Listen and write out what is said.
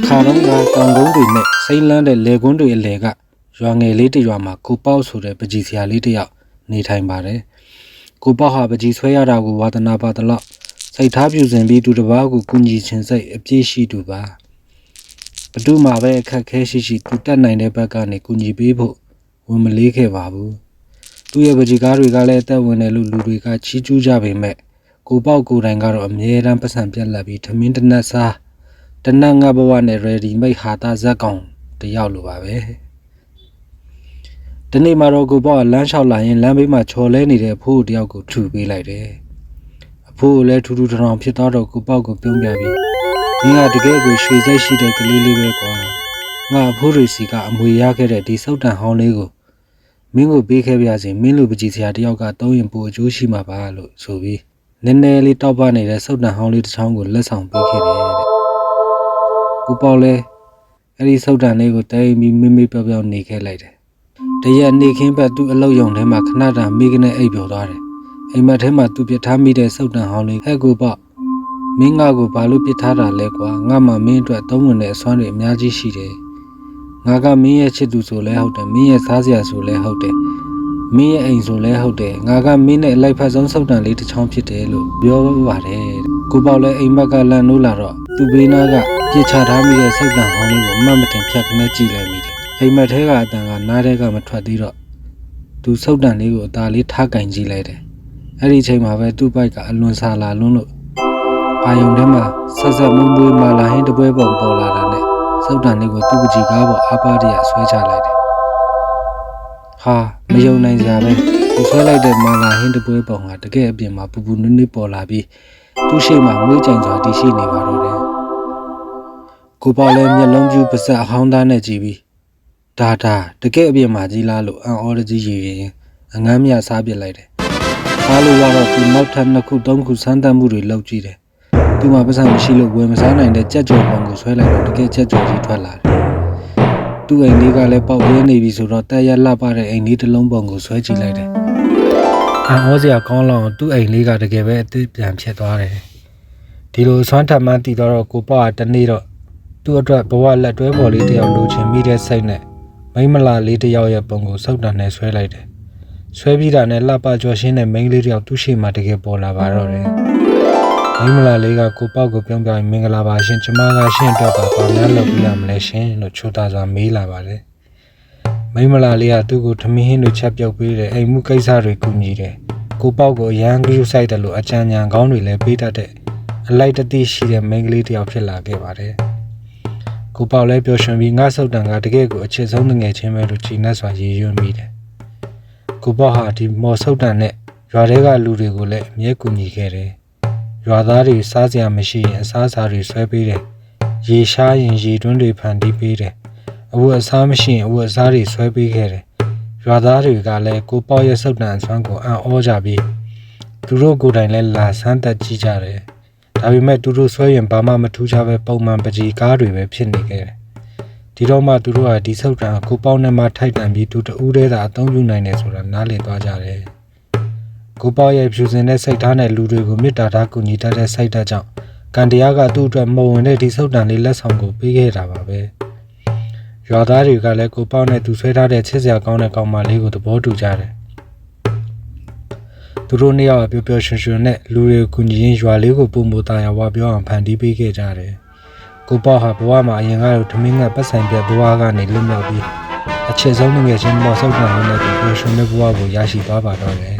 ခါတော့ကတောင်ကုန်းတွေနဲ့စိမ်းလန်းတဲ့လေကွန်းတွေအလဲကရွာငယ်လေးတစ်ရွာမှာကိုပေါ့ဆိုတဲ့ပကြီးဆရာလေးတစ်ယောက်နေထိုင်ပါတယ်ကိုပေါ့ဟာပကြီးဆွဲရတာကိုဝါသနာပါတလောက်စိတ်ထားပြူစင်ပြီးသူတစ်ပါးကိုကူညီခြင်းစိတ်အပြည့်ရှိသူပါဘသူမှပဲအခက်ခဲရှိသူတက်နိုင်တဲ့ဘက်ကနေကူညီပေးဖို့ဝန်မလေးခဲ့ပါဘူးသူ့ရဲ့ပကြီးကားတွေကလည်းအသက်ဝင်တယ်လို့လူတွေကချီးကျူးကြပေမဲ့ကိုပေါ့ကိုယ်တိုင်ကတော့အမြဲတမ်းပတ်စံပြက်လက်ပြီးထမင်းတနက်စားတနတ်ငါဘဝနဲ့ ready မိတ်ဟာတာဇက်ကောင်တယောက်လိုပါပဲဒီနေ့မှာတော့ကိုပေါ့ကလမ်းလျှောက်လာရင်လမ်းဘေးမှာချော်လဲနေတဲ့အဖိုးတယောက်ကိုထူပေးလိုက်တယ်အဖိုးကိုလည်းထူထူထောင်ဖြစ်သွားတော့ကိုပေါ့ကိုပြုံးပြပြီးမင်းကတကယ်ကိုရွှေစိတ်ရှိတဲ့ကလေးလေးပဲကွာငါအဖိုးတွေစီကအမွေရခဲ့တဲ့ဒီစုတ်တန်ဟောင်းလေးကိုမင်းကိုပေးခဲ့ပြစီမင်းလိုပကြီးဆရာတယောက်ကသုံးရင်ပိုအကျိုးရှိမှာပါလို့ဆိုပြီးနည်းနည်းလေးတောက်ပနေတဲ့စုတ်တန်ဟောင်းလေးတစ်ချောင်းကိုလက်ဆောင်ပေးခဲ့တယ်တဲ့ကိုပေါ့လဲအဲ့ဒီစုတ်တန်လေးကိုတိုင်ပြီးမေးပြောပြောနေခဲ့လိုက်တယ်တရက်နေခင်းဘက်သူ့အလုတ်ယုံထဲမှာခဏတာမိကနေအိပ်ပျော်သွားတယ်အိမ်မက်ထဲမှာသူပြထားမိတဲ့စုတ်တန်ဟောင်းလေးဟဲ့ကိုပေါ့မင်းငါကိုဘာလို့ပြထားတာလဲကွာငါမှမင်းအတွက်သုံးဝင်တဲ့အစွမ်းတွေအများကြီးရှိတယ်ငါကမင်းရဲ့ချစ်သူဆိုလဲဟုတ်တယ်မင်းရဲ့စားစရာဆိုလဲဟုတ်တယ်မင်းရဲ့အိမ်ဆိုလဲဟုတ်တယ်ငါကမင်းနဲ့အလိုက်ဖက်ဆုံးစုတ်တန်လေးတစ်ချောင်းဖြစ်တယ်လို့ပြောပါတယ်ကိုပေါ့လဲအိမ်မက်ကလန့်နိုးလာတော့သူ့ဘေးနားကပြစ်ချထားမိတဲ့စုတ်တန်ဟောင်းလေးကိုအမှတ်မတင်ဖြတ်ခနဲ့ကြည့်လိုက်မိတယ်အိမ်မက်ထဲကအတန်ကနားထဲကမထွက်သေးတော့သူစုတ်တန်လေးကိုအသာလေးထားကင်ကြည့်လိုက်တယ်အဲ့ဒီအချိန်မှာပဲသူ့ဘိုက်ကအလွန်ဆာလာလွန်းလို့အာယုံထဲမှာဆက်ဆက်မွေးမွေးမာလာဟင်းတပွဲပုံပေါ်လာတာနဲ့စုတ်တန်လေးကိုသူ့ပကြီးကားပေါ်အပါတရဆွဲချလိုက်တယ်ဟာမယုံနိုင်စရာပဲသူဆွဲလိုက်တဲ့မာလာဟင်းတပွဲပုံကတကယ်အပြင်မှာပူပူနွေ့နွေ့ပေါ်လာပြီးသူ့ရှိမှမွေးကြိမ်စွာတည်ရှိနေပါတော့တယ်ကိုပေါ့လည်းမျက်လုံးပြူပါစက်အဟောင်းသားနဲ့ကြည့်ပြီးဒါတကယ်အပြင်မှာကြီးလားလို့အံ့ဩတကြီးရရင်အငမ်းမြစားပစ်လိုက်တယ်စားလို့ရတော့သူနောက်ထပ်2ခု3ခုစမ်းသပ်မှုတွေလုပ်ကြည့်တယ်သူမှပတ်စံမရှိလို့ဝယ်မစားနိုင်တဲ့ကြက်ကြော်ပုံကိုဆွဲလိုက်တော့တကယ်ကြက်ကြော်ကြီးထွက်လာတယ်သူ့အိမ်လေးကလည်းပေါက်သေးနေပြီဆိုတော့တက်ရက်လှပတဲ့အိမ်လေးတစ်လုံးပုံကိုဆွဲကြည့်လိုက်တယ်အံ့ဩစရာကောင်းလောက်သူ့အိမ်လေးကတကယ်ပဲအသစ်ပြန်ဖြစ်သွားတယ်ဒီလိုဆွမ်းထမှန်းတည်တော့ကိုပေါ့ကတနေ့တော့သူ့အတွက်ဘဝလက်တွဲပေါ်လေးတယောက်လိုချင်မိတဲ့စိတ်နဲ့မိမလာလေးတယောက်ရဲ့ပုံကိုစုတ်တန်နဲ့ဆွဲလိုက်တယ်ဆွဲပြီးတာနဲ့လှပကြော်ရှင်းတဲ့မိန်းလေးတယောက်သူ့ရှိမှတကယ်ပေါ်လာပါတော့တယ်မိမလာလေးကကိုပေါ့ကိုပြုံးပြောင်းမင်္ဂလာပါရှင်ကျမကရှင့်အတွက်ပါဘာများလုပ်ပြရမလဲရှင်လို့ချိုတာစွာမေးလာပါတယ်မိမလာလေးကသူ့ကိုထမင်းဟင်းတွေချက်ပြုတ်ပေးတယ်အိမ်မှုကိစ္စတွေကူညီတယ်ကိုပေါ့ကိုရန်ကယူဆိုင်တယ်လို့အကြံဉာဏ်ကောင်းတွေလည်းပေးတတ်တဲ့အလိုက်တတိရှိတဲ့မိန်းကလေးတယောက်ဖြစ်လာခဲ့ပါတယ်ကိုပေါ့လည်းပျော်ရွှင်ပြီးငါစုတ်တန်ကတကယ်ကိုအချစ်ဆုံးငယ်ချင်းပဲလို့ချိန်နှက်စွာရည်ရွယ်မိတယ်ကိုပေါ့ဟာဒီမော်စုတ်တန်နဲ့ရွာထဲကလူတွေကိုလည်းအမြဲကူညီခဲ့တယ်ရွာသားတွေစားစရာမရှိရင်အစားအစာတွေဆွဲပေးတယ်ရေရှားရင်ရေတွင်းတွေဖန်တီးပေးတယ်အဝတ်အစားမရှိရင်အဝတ်အစားတွေဆွဲပေးခဲ့တယ်ရွာသားတွေကလည်းကိုပေါ့ရဲ့စုတ်တန်အစွမ်းကိုအံ့ဩကြပြီးသူတို့ကိုယ်တိုင်လည်းလာဆန်းသက်ကြည့်ကြတယ်ဒါပေမဲ့သူတို့ဆွဲရင်ဘာမှမထူးခြားပဲပုံမှန်ပကြီးကားတွေပဲဖြစ်နေခဲ့တယ်ဒီတော့မှသူတို့ကဒီစုတ်တန်ကိုပေါ့နဲ့မှထိုက်တန်ပြီးသူတဦးတည်းသာအသုံးပြုနိုင်တယ်ဆိုတာနားလည်သွားကြတယ်ကိုပေါ့ရဲ့ဖြူစင်တဲ့စိတ်ထားနဲ့လူတွေကိုမေတ္တာထားကူညီတတ်တဲ့စိတ်ဓာတ်ကြောင့်ကံတရားကသူ့အတွက်မဝင်တဲ့ဒီစုတ်တန်လေးလက်ဆောင်ကိုပေးခဲ့တာပါပဲရွာသားတွေကလည်းကိုပေါ့နဲ့သူဆွဲထားတဲ့ချစ်စရာကောင်းတဲ့ကောင်မလေးကိုသဘောတူကြတယ်သူတို့နှစ်ယောက်ပျော်ပျော်ရွှင်ရွှင်နဲ့လူတွေကိုကူညီရင်းရွာလေးကိုပုံမတာယာဝပြောအောင်ဖန်တီးပေးခဲ့ကြတယ်ကိုပေါ့ဟာဘဝမှာအရင်ကလိုထမင်းငတ်ပတ်ဆိုင်ပြတ်ဘဝကနေလွတ်မြောက်ပြီးအချစ်ဆုံးငယ်ချင်းမော်စုတ်တန်လေးနဲ့ပျော်ရွှင်တဲ့ဘဝကိုရရှိသွားပါတော့တယ်